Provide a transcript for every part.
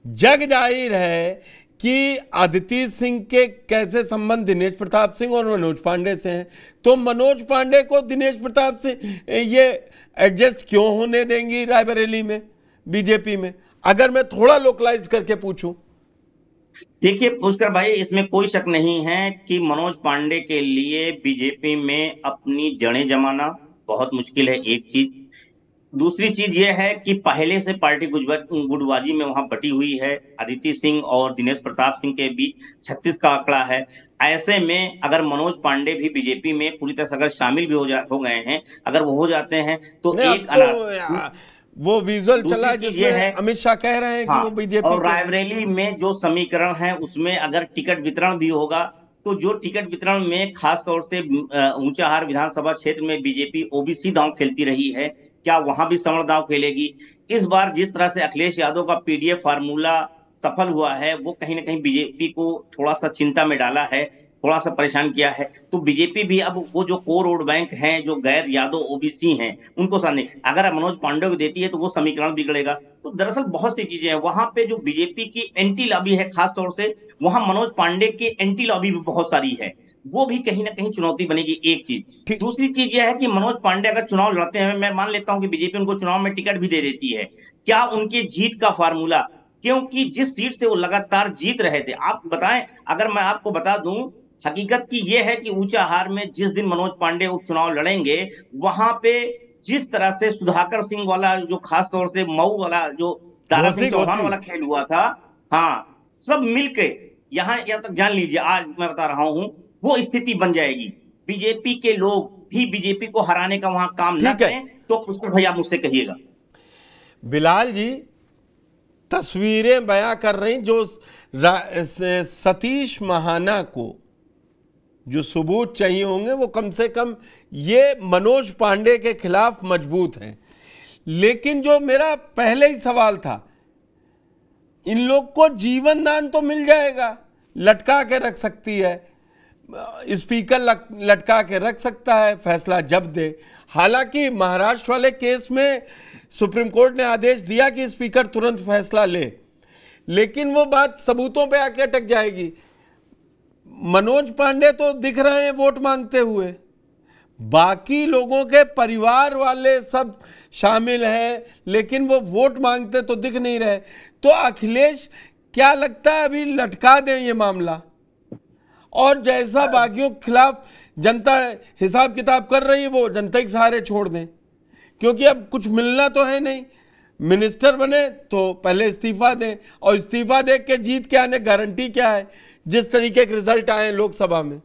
जग जाहिर है कि अदिति सिंह के कैसे संबंध दिनेश प्रताप सिंह और मनोज पांडे से हैं, तो मनोज पांडे को दिनेश प्रताप सिंह ये एडजस्ट क्यों होने देंगी रायबरेली में, बीजेपी में, अगर मैं थोड़ा लोकलाइज करके पूछूं? देखिए पुष्कर भाई, इसमें कोई शक नहीं है कि मनोज पांडे के लिए बीजेपी में अपनी जड़ें जमाना बहुत मुश्किल है, एक चीज। दूसरी चीज यह है कि पहले से पार्टी गुटबाजी में वहां बटी हुई है। अदिति सिंह और दिनेश प्रताप सिंह के बीच 36 का आंकड़ा है। ऐसे में अगर मनोज पांडे भी बीजेपी में पूरी तरह से अगर शामिल भी हो गए हैं, अगर वो हो जाते हैं तो नहीं, एक अब तो अनार। वो विजुअल चला दूसरी है चीज ये जिसमें है, अमित शाह कह रहे हैं कि हाँ, वो बीजेपी और के हैं। रायबरेली में जो समीकरण है उसमें अगर टिकट वितरण भी होगा, तो जो टिकट वितरण में खास तौर से ऊंचाहार विधानसभा क्षेत्र में बीजेपी ओबीसी दांव खेलती रही है, क्या वहां भी सवर्ण दांव खेलेगी? इस बार जिस तरह से अखिलेश यादव का पीडीएफ फार्मूला सफल हुआ है, वो कहीं ना कहीं बीजेपी को थोड़ा सा चिंता में डाला है, थोड़ा सा परेशान किया है। तो बीजेपी भी अब वो जो कोर वोट बैंक हैं, जो गैर यादव ओबीसी हैं, उनको सामने अगर मनोज पांडे को देती है तो वो समीकरण बिगड़ेगा। तो दरअसल बहुत सी चीजें हैं वहां पे, जो बीजेपी की एंटी लॉबी है खास तौर से, वहां मनोज पांडे की एंटी लॉबी भी बहुत सारी है, वो भी कहीं ना कहीं चुनौती बनेगी, एक चीज। ठीक। दूसरी चीज यह है कि मनोज पांडे अगर चुनाव लड़ते हैं, मैं मान लेता हूं कि बीजेपी उनको चुनाव में टिकट भी दे देती है, क्या उनकी जीत का फार्मूला, क्योंकि जिस सीट से वो लगातार जीत रहे थे, आप बताएं, अगर मैं आपको बता दूं, हकीकत की यह है कि ऊंचाहार में जिस दिन मनोज पांडे उपचुनाव लड़ेंगे, वहां पे जिस तरह से सुधाकर सिंह वाला, जो खास तौर से मऊ वाला, जो दारा सिंह घोसी चौहान घोसी। वाला खेल हुआ था, हाँ, सब मिलके यहाँ तक जान लीजिए, आज मैं बता रहा हूं, वो स्थिति बन जाएगी। बीजेपी के लोग भी बीजेपी को हराने का वहां काम ना ठीक है करें तो पुष्कर भैया मुझसे कहिएगा। बिलाल जी, तस्वीरें बयां कर रही जो सतीश महाना को जो सबूत चाहिए होंगे वो कम से कम ये मनोज पांडे के खिलाफ मजबूत हैं। लेकिन जो मेरा पहले ही सवाल था, इन लोग को जीवन दान तो मिल जाएगा, लटका के रख सकती है, स्पीकर लटका के रख सकता है, फैसला जब दे। हालांकि महाराष्ट्र वाले केस में सुप्रीम कोर्ट ने आदेश दिया कि स्पीकर तुरंत फैसला ले, लेकिन वो बात सबूतों पे आके अटक जाएगी। मनोज पांडे तो दिख रहे हैं वोट मांगते हुए, बाकी लोगों के परिवार वाले सब शामिल हैं, लेकिन वो वोट मांगते तो दिख नहीं रहे। तो अखिलेश, क्या लगता है अभी लटका दें ये मामला, और जैसा बाकियों के खिलाफ जनता हिसाब किताब कर रही है वो जनता के सहारे छोड़ दें? क्योंकि अब कुछ मिलना तो है नहीं, मिनिस्टर बने तो पहले इस्तीफा दें, और इस्तीफा दे के जीत के आने गारंटी क्या है, जिस तरीके के रिजल्ट आए लोकसभा में।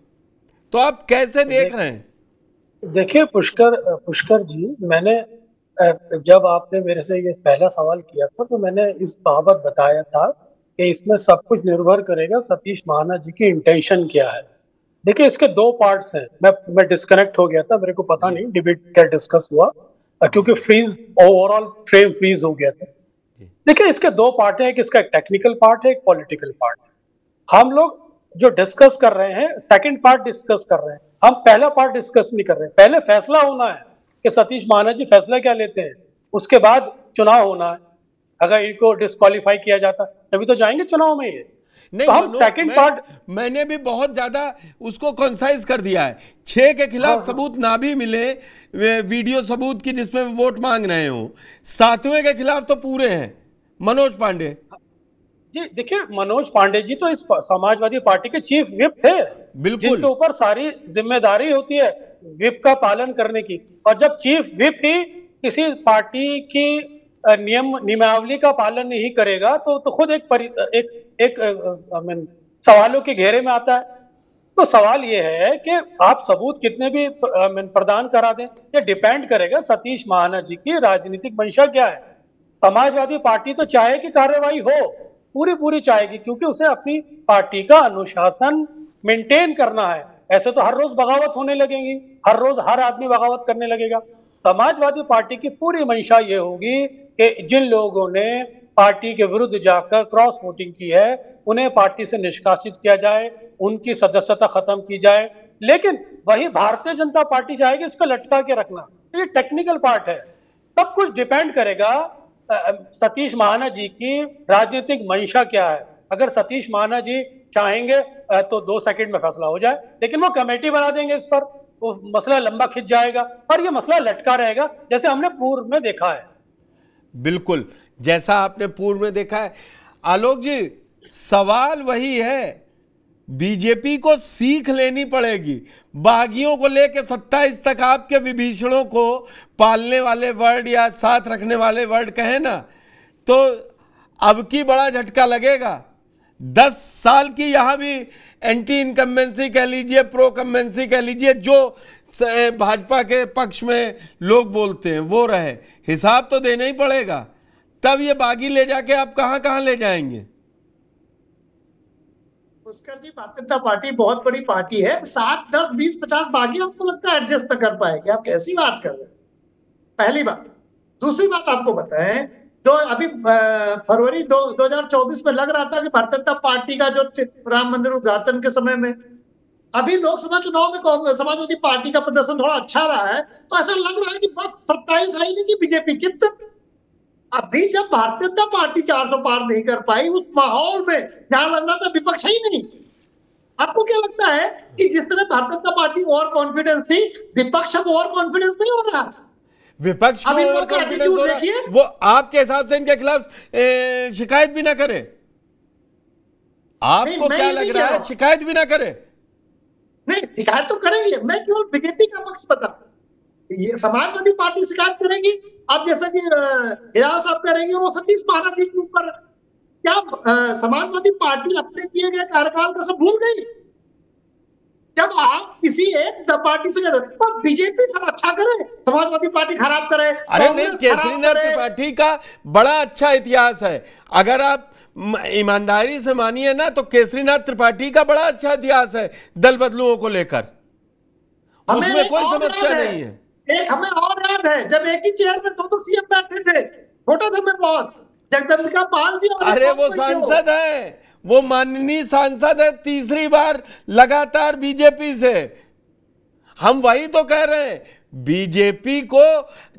तो आप कैसे देख रहे हैं? देखिए पुष्कर जी, मैंने जब आपने मेरे से ये पहला सवाल किया था तो मैंने इस बाबत बताया था कि इसमें सब कुछ निर्भर करेगा सतीश महाना जी की इंटेंशन क्या है। देखिए, इसके दो पार्ट्स हैं। मैं डिस्कनेक्ट हो गया था, मेरे को पता जी नहीं डिबेट क्या डिस्कस हुआ, जी क्योंकि फ्रीज, ओवरऑल फ्रेम फ्रीज हो गया था। जी देखिए, इसके दो पार्ट हैं, एक इसका एक टेक्निकल पार्ट है, एक पॉलिटिकल पार्ट है। हम लोग जो डिस्कस कर रहे हैं सेकंड पार्ट डिस्कस कर रहे हैं, हम पहला पार्ट डिस्कस नहीं कर रहे हैं। पहले फैसला होना है कि सतीश महाना जी फैसला क्या लेते हैं, उसके बाद चुनाव होना है। अगर इनको डिस्क्वालीफाई किया जाता तभी तो जाएंगे चुनाव में ये। नहीं, तो हम सेकंड पार्ट, मैंने भी बहुत ज्यादा उसको कंसाइज कर दिया है। 6 के खिलाफ हाँ, सबूत ना भी मिले, वीडियो सबूत की जिसमें वोट मांग रहे हो, 7वें के खिलाफ तो पूरे हैं मनोज पांडे जी। देखिए, मनोज पांडे जी तो इस समाजवादी पार्टी के चीफ व्हिप थे, बिल्कुल। जिनके ऊपर सारी जिम्मेदारी होती है व्हिप का पालन करने की। और जब चीफ व्हिप ही किसी पार्टी की नियमावली का पालन नहीं करेगा तो खुद एक सवालों के घेरे में आता है। तो सवाल ये है कि आप सबूत कितने भी प्रदान करा दें, ये डिपेंड करेगा सतीश महाना जी की राजनीतिक मंशा क्या है। समाजवादी पार्टी तो चाहे कि कार्रवाई हो, पूरी पूरी चाहेगी, क्योंकि उसे अपनी पार्टी का अनुशासन मेंटेन करना है। ऐसे तो हर रोज बगावत होने लगेगी, हर रोज हर आदमी बगावत करने लगेगा। समाजवादी पार्टी की पूरी मंशा ये होगी कि जिन लोगों ने पार्टी के विरुद्ध जाकर क्रॉस वोटिंग की है उन्हें पार्टी से निष्कासित किया जाए, उनकी सदस्यता खत्म की जाए। लेकिन वही भारतीय जनता पार्टी चाहेगी इसको लटका के रखना। ये टेक्निकल पार्ट है। सब कुछ डिपेंड करेगा सतीश महाना जी की राजनीतिक मंशा क्या है। अगर सतीश महाना जी चाहेंगे तो 2 सेकंड में फैसला हो जाए, लेकिन वो कमेटी बना देंगे इस पर, वो मसला लंबा खिंच जाएगा और ये मसला लटका रहेगा, जैसे हमने पूर्व में देखा है। बिल्कुल, जैसा आपने पूर्व में देखा है। आलोक जी, सवाल वही है, बीजेपी को सीख लेनी पड़ेगी। बागियों को लेकर 27 तक आपके विभीषणों को पालने वाले वर्ड या साथ रखने वाले वर्ड कहे ना, तो अब की बड़ा झटका लगेगा। 10 साल की यहां भी एंटी इनकम्बेंसी कह लीजिए, प्रो कम्बेंसी कह लीजिए, जो भाजपा के पक्ष में लोग बोलते हैं वो रहे। हिसाब तो देना ही पड़ेगा, तब ये बागी ले जाके आप कहां कहां ले जाएंगे। पुष्कर जी, भारतीय जनता पार्टी बहुत बड़ी पार्टी है। 7, 10, 20, 50 बागी आपको लगता है एडजस्ट न कर पाएंगे? आप कैसी बात कर रहे हैं? पहली बात। दूसरी बात आपको बताएं, जो अभी फरवरी 2024 में लग रहा था कि भारतीय जनता पार्टी का जो राम मंदिर उद्घाटन के समय में, अभी लोकसभा चुनाव में समाजवादी पार्टी का प्रदर्शन थोड़ा अच्छा रहा है, तो ऐसा लग रहा है कि बस 27 आई नहीं कि बीजेपी चित्त। अभी जब भारतीय जनता पार्टी 400 पार नहीं कर पाई, उस माहौल में जहां लग रहा था विपक्ष ही नहीं, आपको क्या लगता है कि जिस तरह Bharatiya Janata party over confidence थी, विपक्ष अब ओवर कॉन्फिडेंस नहीं हो रहा? विपक्ष को ओवर कॉन्फिडेंस हो रहा है, वो आपके हिसाब से इनके खिलाफ शिकायत भी ना करे? आपको क्या लग रहा है शिकायत भी ना करे? नहीं, शिकायत तो करेंगे। मैं केवल बीजेपी का पक्ष बता, ये समाजवादी पार्टी शिकायत करेगी। आप जैसा कि हिलाल साहब करेंगे, वो सतीश महाना जी के ऊपर, क्या समाजवादी पार्टी अपने किए गए कार्यकाल का सब भूल गई? जब आप किसी एक पार्टी से बीजेपी सब अच्छा करे, समाजवादी पार्टी खराब करे। अरे नहीं, केसरीनाथ त्रिपाठी का बड़ा अच्छा इतिहास है। अगर आप ईमानदारी से मानिए ना, तो केसरीनाथ त्रिपाठी का बड़ा अच्छा इतिहास है दल बदलुओं को लेकर, उसमें कोई समस्या नहीं है। एक हमें और याद है, जब एक ही चेयर में 2 सीएम बैठे थे, छोटा था मैं बहुत, जगदम्बिका पाल भी। अरे वो सांसद है, वो माननीय सांसद है, तीसरी बार लगातार बीजेपी से। हम वही तो कह रहे हैं, बीजेपी को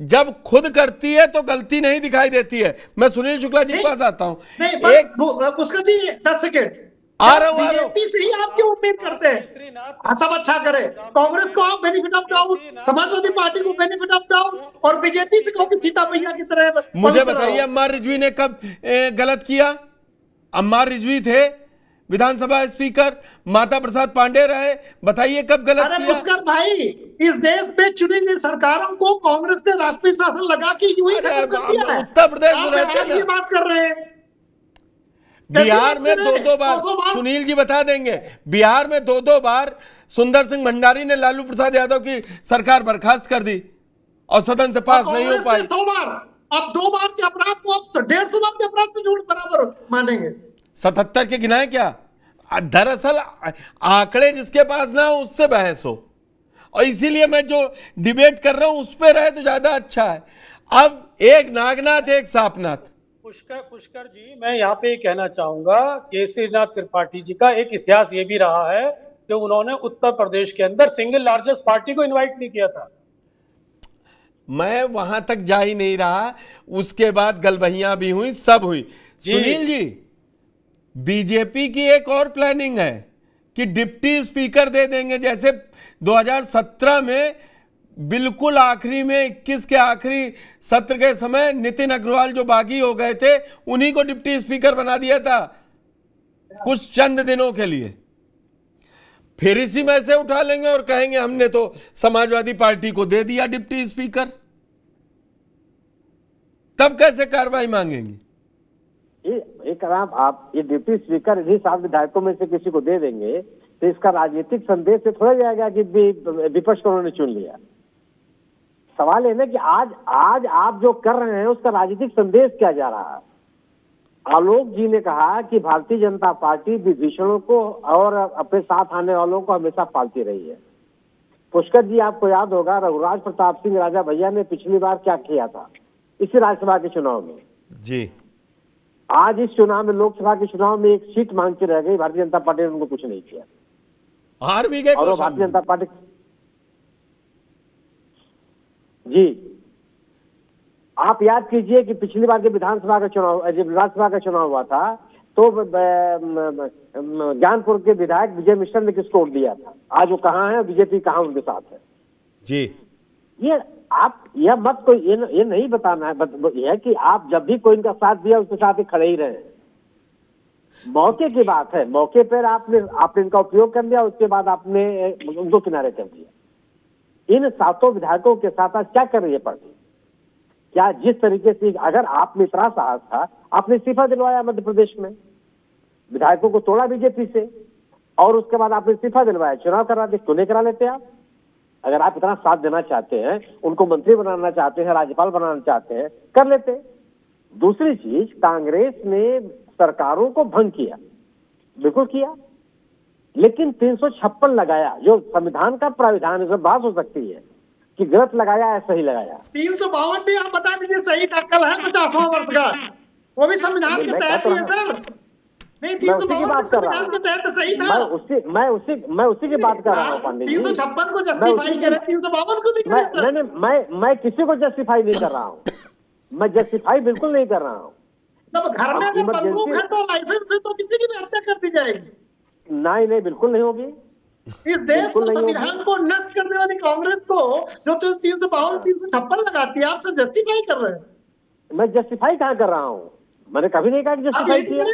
जब खुद करती है तो गलती नहीं दिखाई देती है। मैं सुनील शुक्ला जी के पास आता हूं। एक पुष्कर जी 10 सेकेंड आ रहा हूं। बीजेपी से ही आप क्यों उम्मीद करते हैं सब अच्छा करे? कांग्रेस को आप benefit of doubt, Samajwadi party को बेनिफिट ऑफ डाउट, और बीजेपी से कहो कि सीता मैया की तरह। मुझे बताइए, अम्मार रिजवी ने कब गलत किया? अम्मार रिजवी थे विधानसभा स्पीकर, माता प्रसाद पांडे रहे, बताइए कब गलत किया? अरे पुष्कर भाई, इस देश में चुनी गई सरकारों को कांग्रेस ने राष्ट्रीय शासन लगा के यूं ही खत्म कर दिया है। उत्तर प्रदेश में रहते हैं, बात कर रहे हैं। बिहार में 2-2 बार, सुनील जी बता देंगे, बिहार में 2-2 बार सुंदर सिंह भंडारी ने लालू प्रसाद यादव की सरकार बर्खास्त कर दी और सदन से पास नहीं हो पाई। 100 बार, अब 2 बार के अपराध को अब 150 बार के अपराध से जोड़ बराबर मानेंगे। 77 के गिनाए क्या? दरअसल आंकड़े जिसके पास ना हो उससे बहस हो, और इसीलिए मैं जो डिबेट कर रहा हूं उस पर रहे तो ज्यादा अच्छा है। अब एक नागनाथ एक सापनाथ। पुष्कर जी, मैं यहाँ पे कहना चाहूंगा, केसरीनाथ त्रिपाठी जी का एक इतिहास ये भी रहा है कि उन्होंने उत्तर प्रदेश के अंदर सिंगल लार्जेस्ट पार्टी को इनवाइट नहीं किया था। मैं वहां तक जा ही नहीं रहा, उसके बाद गलबहियां भी हुई, सब हुई। सुनील जी, बीजेपी की एक और प्लानिंग है कि डिप्टी स्पीकर दे देंगे, जैसे 2017 में बिल्कुल आखिरी में 21 के आखिरी सत्र के समय नितिन अग्रवाल जो बागी हो गए थे, उन्हीं को डिप्टी स्पीकर बना दिया था कुछ चंद दिनों के लिए। फिर इसी में से उठा लेंगे और कहेंगे हमने तो समाजवादी पार्टी को दे दिया डिप्टी स्पीकर, तब कैसे कार्रवाई मांगेंगे? एक आप ये डिप्टी स्पीकर इन्हीं 7 विधायकों में से किसी को दे देंगे तो इसका राजनीतिक संदेश से थोड़ा जाएगा कि विपक्ष को उन्होंने चुन लिया। सवाल है ना कि आज आप जो कर रहे हैं उसका राजनीतिक संदेश क्या जा रहा है? आलोक जी ने कहा कि भारतीय जनता पार्टी विभीषणों को और अपने साथ आने वालों को हमेशा पालती रही है। पुष्कर जी, आपको याद होगा रघुराज प्रताप सिंह राजा भैया ने पिछली बार क्या किया था इसी राज्यसभा के चुनाव में जी। आज इस चुनाव में, लोकसभा के चुनाव में एक सीट मांग के रह गई, भारतीय जनता पार्टी ने उनको कुछ नहीं किया, हार भी गए। और भारतीय जनता पार्टी जी आप याद कीजिए कि पिछली बार जब विधानसभा का चुनाव, जब राज्यसभा का चुनाव हुआ था, तो ज्ञानपुर के विधायक विजय मिश्र ने किसको वोट दिया था? आज वो कहाँ है, बीजेपी कहाँ उनके साथ है? जी, ये आप यह मत कोई ये नहीं बताना है, यह है कि आप जब भी कोई इनका साथ दिया उसके साथ ही खड़े ही रहे। मौके की बात है, मौके पर आपने इनका उपयोग कर लिया, उसके बाद आपने उनको किनारे कर दिया। इन 7 विधायकों के साथ आज क्या कर रही है पार्टी? क्या जिस तरीके से, अगर आप में इतना साहस था, आपने इस्तीफा दिलवाया मध्य प्रदेश में, विधायकों को तोड़ा बीजेपी से, और उसके बाद आपने इस्तीफा दिलवाया, चुनाव करा दे, क्यों नहीं करा लेते आप? अगर आप इतना साथ देना चाहते हैं, उनको मंत्री बनाना चाहते हैं, राज्यपाल बनाना चाहते हैं, कर लेते। दूसरी चीज, कांग्रेस ने सरकारों को भंग किया, बिल्कुल किया, लेकिन 356 लगाया, जो संविधान का प्राविधान है, सब बात हो सकती है कि गलत लगाया है सही लगाया। 352 भी आप बता दीजिए सही टक्कल है 50वां वर्षगांठ, वो भी संविधान के तहत ही है सर। नहीं, 352 संविधान के तहत सही था। मैं उसी की बात कर रहा हूँ पांडे जी। 356 को जस्टिफाई करें, 352 को भी करें। नहीं, मैं किसी को जस्टिफाई नहीं कर रहा हूँ, मैं जस्टिफाई बिल्कुल नहीं कर रहा हूँ। तब घर में अगर बंदूक है तो लाइसेंस से तो किसी की भी हत्या कर दी जाएगी। नहीं, बिल्कुल नहीं होगी। इस देश को, संविधान को नष्ट करने वाली कांग्रेस को जो 352 356 लगाती है, आप सब जस्टिफाई कर रहे हैं। मैं जस्टिफाई कहाँ कर रहा हूँ? मैंने कभी नहीं कहा कि जस्टिफाई किया।